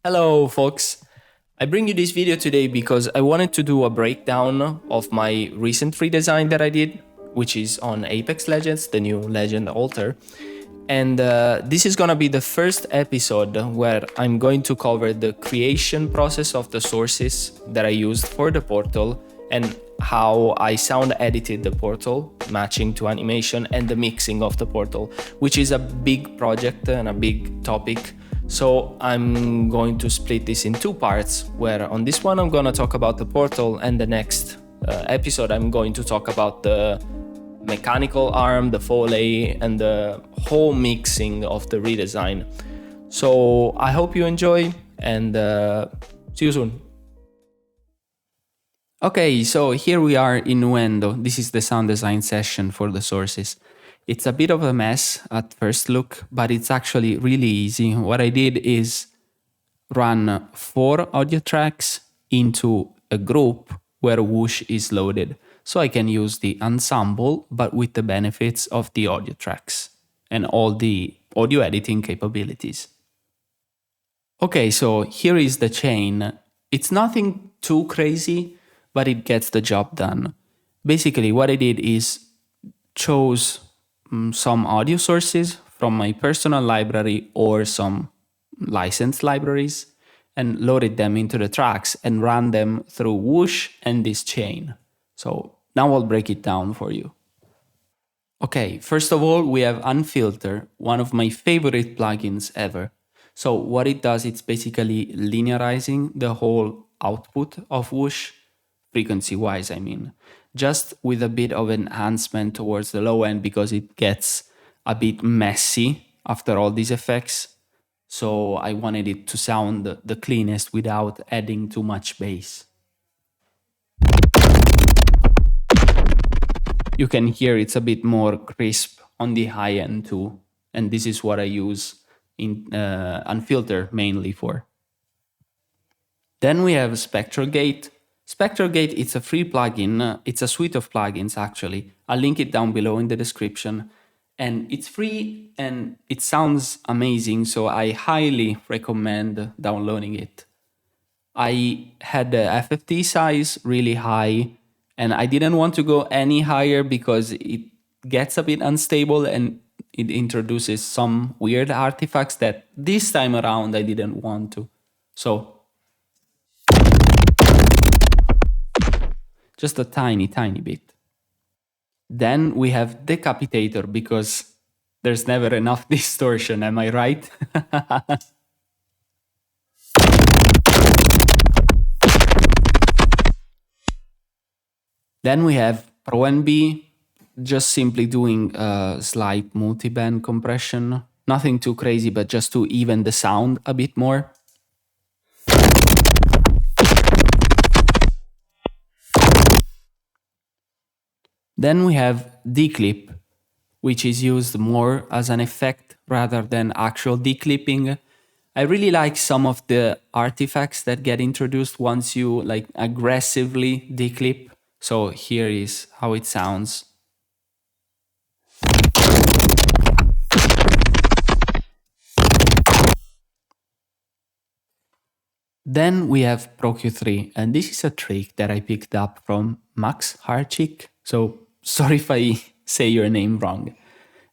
Hello, folks. I bring you this video today because I wanted to do a breakdown of my recent redesign that I did, which is on Apex Legends, the new Legend Altar. And this is gonna be the first episode where I'm going to cover the creation process of the sources that I used for the portal and how I sound edited the portal, matching to animation, and the mixing of the portal, which is a big project and a big topic. So I'm going to split this in two parts, where on this one I'm gonna talk about the portal, and the next episode I'm going to talk about the mechanical arm, the foley, and the whole mixing of the redesign. So I hope you enjoy, and see you soon. Okay, so here we are in Nuendo. This is the sound design session for the sources. It's a bit of a mess at first look, but it's actually really easy. What I did is run 4 audio tracks into a group where whoosh is loaded. So I can use the ensemble, but with the benefits of the audio tracks and all the audio editing capabilities. Okay, so here is the chain. It's nothing too crazy, but it gets the job done. Basically, what I did is chose some audio sources from my personal library or some licensed libraries and loaded them into the tracks and ran them through whoosh and this chain. So now I'll break it down for you. Okay, first of all, we have Unfilter, one of my favorite plugins ever. So what it does, it's basically linearizing the whole output of whoosh, frequency-wise, I mean, just with a bit of enhancement towards the low end because it gets a bit messy after all these effects. So I wanted it to sound the cleanest without adding too much bass. You can hear it's a bit more crisp on the high end too. And this is what I use in Unfilter mainly for. Then we have Spectral Gate. Spectral Gate, it's a free plugin. It's a suite of plugins actually. I'll link it down below in the description. And it's free and it sounds amazing, so I highly recommend downloading it. I had the FFT size really high and I didn't want to go any higher because it gets a bit unstable and it introduces some weird artifacts that this time around I didn't want to. So just a tiny, tiny bit. Then we have Decapitator because there's never enough distortion, am I right? Then we have Pro NB, just simply doing a slight multiband compression. Nothing too crazy, but just to even the sound a bit more. Then we have declip, which is used more as an effect rather than actual declipping. I really like some of the artifacts that get introduced once you like aggressively declip. So here is how it sounds. Then we have ProQ3, and this is a trick that I picked up from Max Harchik. So sorry if I say your name wrong.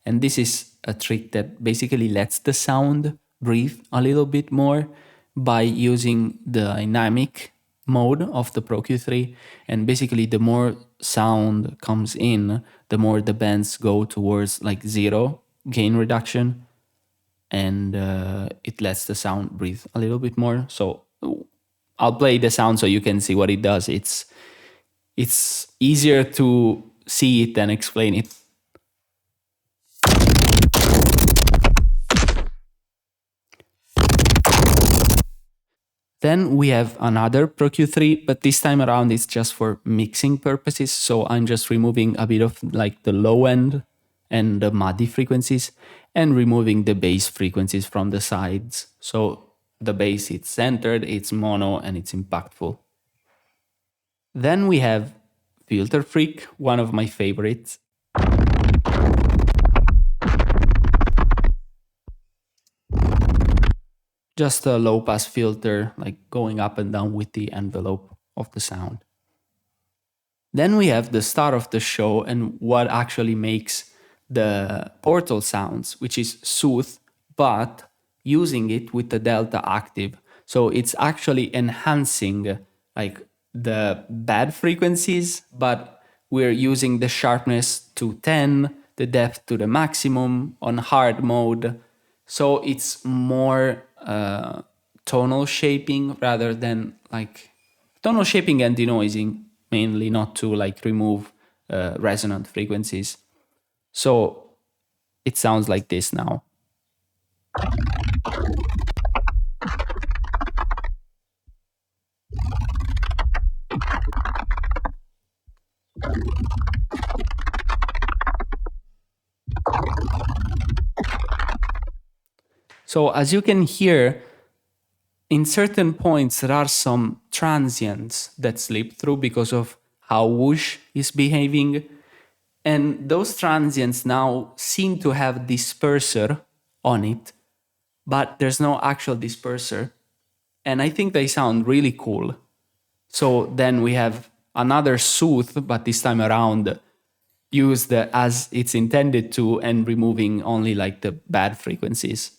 And this is a trick that basically lets the sound breathe a little bit more by using the dynamic mode of the ProQ3. And basically, the more sound comes in, the more the bands go towards like zero gain reduction. And it lets the sound breathe a little bit more. So I'll play the sound so you can see what it does. It's easier to see it than explain it. Then we have another ProQ3, but this time around it's just for mixing purposes. So I'm just removing a bit of like the low end and the muddy frequencies and removing the bass frequencies from the sides. So the bass, it's centered, it's mono, and it's impactful. Then we have Filter Freak, one of my favorites. Just a low pass filter, like going up and down with the envelope of the sound. Then we have the start of the show and what actually makes the portal sounds, which is soothe, but using it with the delta active. So it's actually enhancing like the bad frequencies, but we're using the sharpness to 10, the depth to the maximum on hard mode. So it's more tonal shaping rather than like tonal shaping and denoising mainly, not to like remove resonant frequencies. So it sounds like this now. So as you can hear, in certain points there are some transients that slip through because of how whoosh is behaving. And those transients now seem to have disperser on it, but there's no actual disperser. And I think they sound really cool. So then we have another soothe, but this time around used as it's intended to and removing only like the bad frequencies,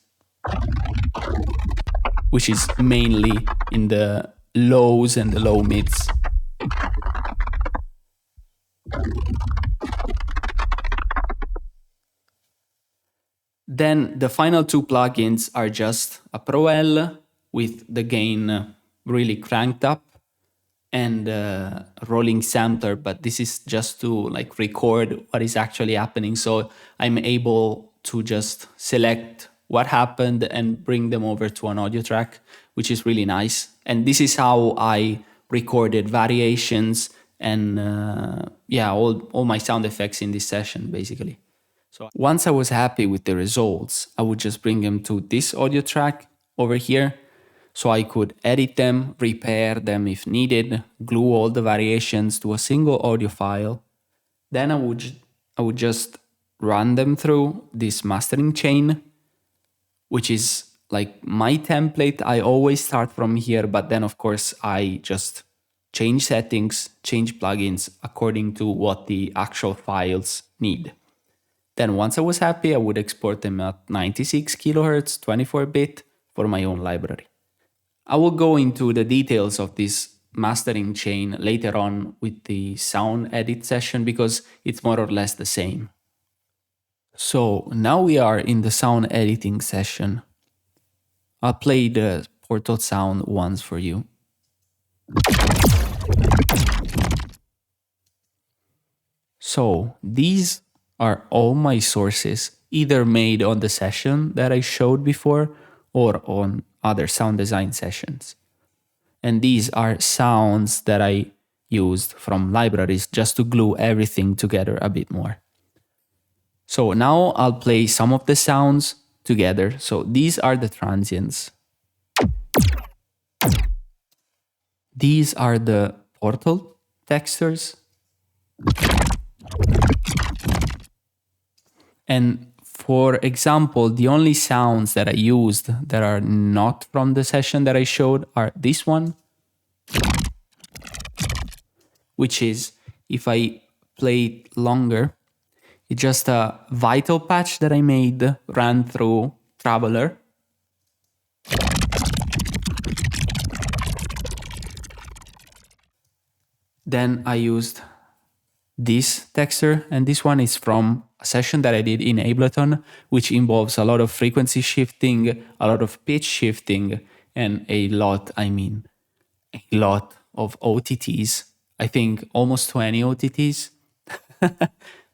which is mainly in the lows and the low mids. Then the final two plugins are just a Pro L with the gain really cranked up and rolling sampler, but this is just to like record what is actually happening. So I'm able to just select what happened and bring them over to an audio track, which is really nice. And this is how I recorded variations and all my sound effects in this session basically. So once I was happy with the results, I would just bring them to this audio track over here so I could edit them, repair them if needed, glue all the variations to a single audio file. Then I would just run them through this mastering chain, which is like my template. I always start from here, but then of course I just change settings, change plugins according to what the actual files need. Then once I was happy, I would export them at 96 kilohertz, 24-bit for my own library. I will go into the details of this mastering chain later on with the sound edit session because it's more or less the same. So now we are in the sound editing session. I'll play the portal sound once for you. So these are all my sources, either made on the session that I showed before or on other sound design sessions. And these are sounds that I used from libraries just to glue everything together a bit more. So now I'll play some of the sounds together. So these are the transients. These are the portal textures. And for example, the only sounds that I used that are not from the session that I showed are this one, which is, if I play it longer, it's just a vital patch that I made, ran through Traveler. Then I used this texture, and this one is from a session that I did in Ableton, which involves a lot of frequency shifting, a lot of pitch shifting, and a lot of OTTs. I think almost 20 OTTs.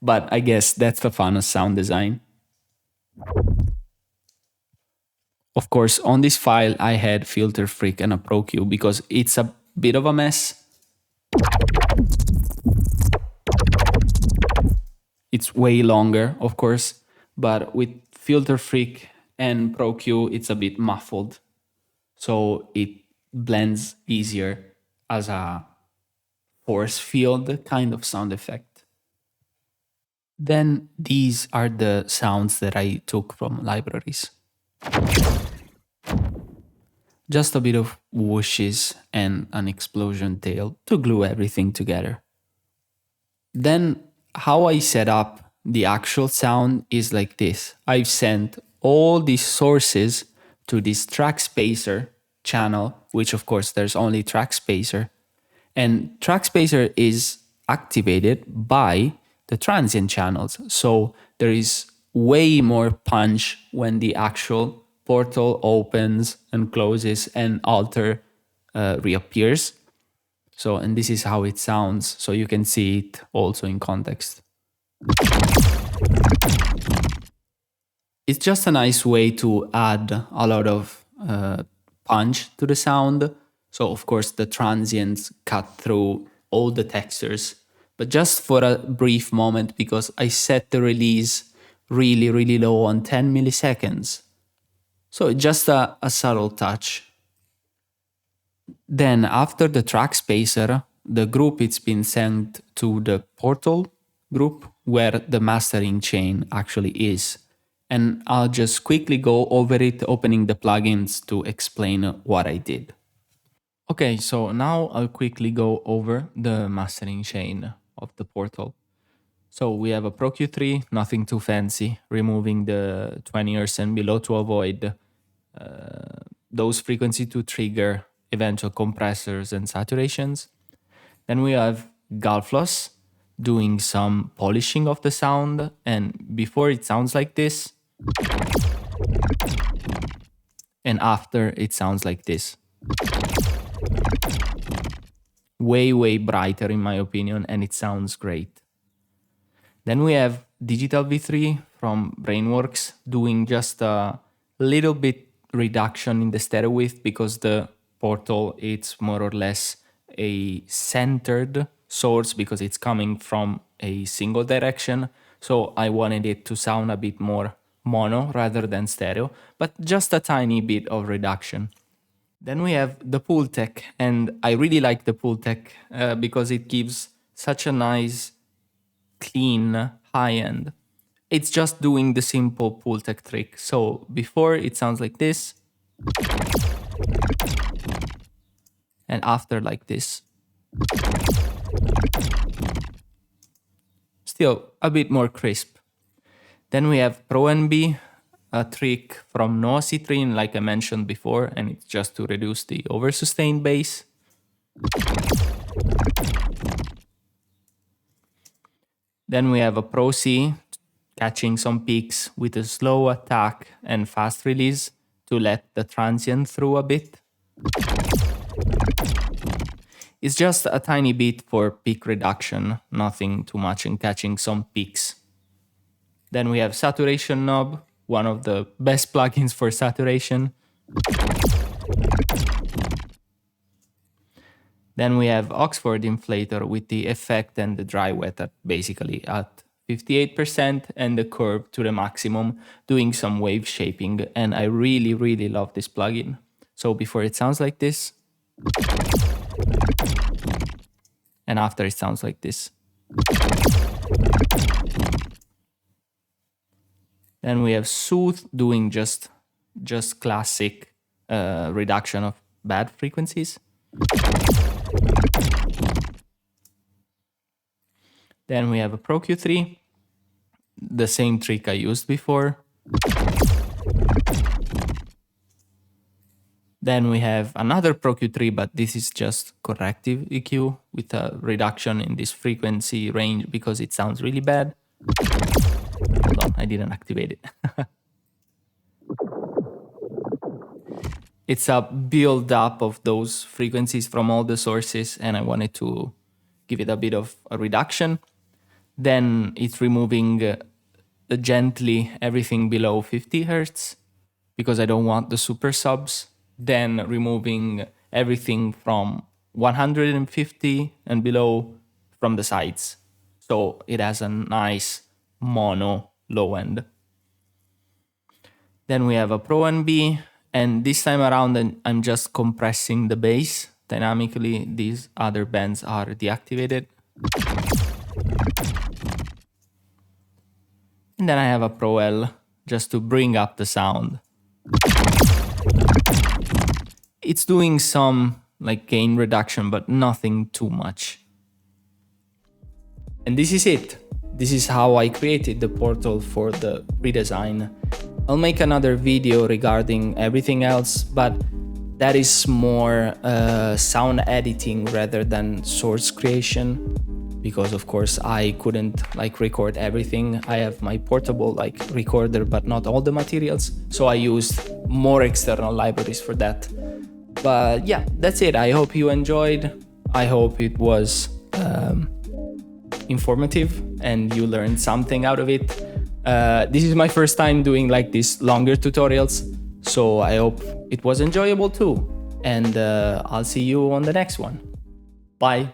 But I guess that's the fun of sound design. Of course, on this file, I had Filter Freak and a Pro Q because it's a bit of a mess. It's way longer, of course, but with Filter Freak and Pro Q, it's a bit muffled. So it blends easier as a force field kind of sound effect. Then these are the sounds that I took from libraries. Just a bit of whooshes and an explosion tail to glue everything together. Then, how I set up the actual sound is like this. I've sent all these sources to this track spacer channel, which of course there's only track spacer. And track spacer is activated by the transient channels. So there is way more punch when the actual portal opens and closes and alter reappears. So, and this is how it sounds. So you can see it also in context. It's just a nice way to add a lot of punch to the sound. So, of course, the transients cut through all the textures, but just for a brief moment because I set the release really, really low on 10 milliseconds. So, just a subtle touch. Then, after the track spacer, the group it's been sent to the portal group where the mastering chain actually is. And I'll just quickly go over it, opening the plugins to explain what I did. Okay, so now I'll quickly go over the mastering chain of the portal. So we have a Pro Q3, nothing too fancy, removing the 20 Hz and below to avoid those frequency to trigger eventual compressors and saturations. Then we have Galfloss doing some polishing of the sound, and before it sounds like this, and after it sounds like this. Way, way brighter in my opinion, and it sounds great. Then we have Digital V3 from Brainworks doing just a little bit reduction in the stereo width because the portal it's more or less a centered source because it's coming from a single direction. So I wanted it to sound a bit more mono rather than stereo, but just a tiny bit of reduction. Then we have the Pultec, and I really like the Pultec because it gives such a nice, clean high end. It's just doing the simple Pultec trick. So before it sounds like this, and after like this. Still a bit more crisp. Then we have Pro NB, a trick from Noah Citrine, like I mentioned before, and it's just to reduce the oversustained bass. Then we have a Pro C, catching some peaks with a slow attack and fast release to let the transient through a bit. It's just a tiny bit for peak reduction, nothing too much, and catching some peaks. Then we have Saturation Knob, one of the best plugins for saturation. Then we have Oxford Inflator with the effect and the dry wet at basically at 58% and the curve to the maximum, doing some wave shaping. And I really, really love this plugin. So before it sounds like this, and after it sounds like this. Then we have Soothe doing just classic reduction of bad frequencies. Then we have a Pro Q3, the same trick I used before. Then we have another Pro Q3, but this is just corrective EQ with a reduction in this frequency range because it sounds really bad. Hold on, I didn't activate it. It's a build up of those frequencies from all the sources, and I wanted to give it a bit of a reduction. Then it's removing gently everything below 50 Hertz because I don't want the super subs. Then removing everything from 150 and below from the sides. So it has a nice mono low end. Then we have a Pro NB, and this time around I'm just compressing the bass dynamically. These other bands are deactivated. And then I have a Pro L just to bring up the sound. it's doing some like gain reduction, but nothing too much. And this is it. This is how I created the portal for the redesign. I'll make another video regarding everything else, but that is more sound editing rather than source creation, because of course I couldn't like record everything. I have my portable like recorder, but not all the materials. So I used more external libraries for that. But yeah, that's it. I hope you enjoyed. I hope it was informative and you learned something out of it. This is my first time doing like these longer tutorials, so I hope it was enjoyable too. And I'll see you on the next one. Bye.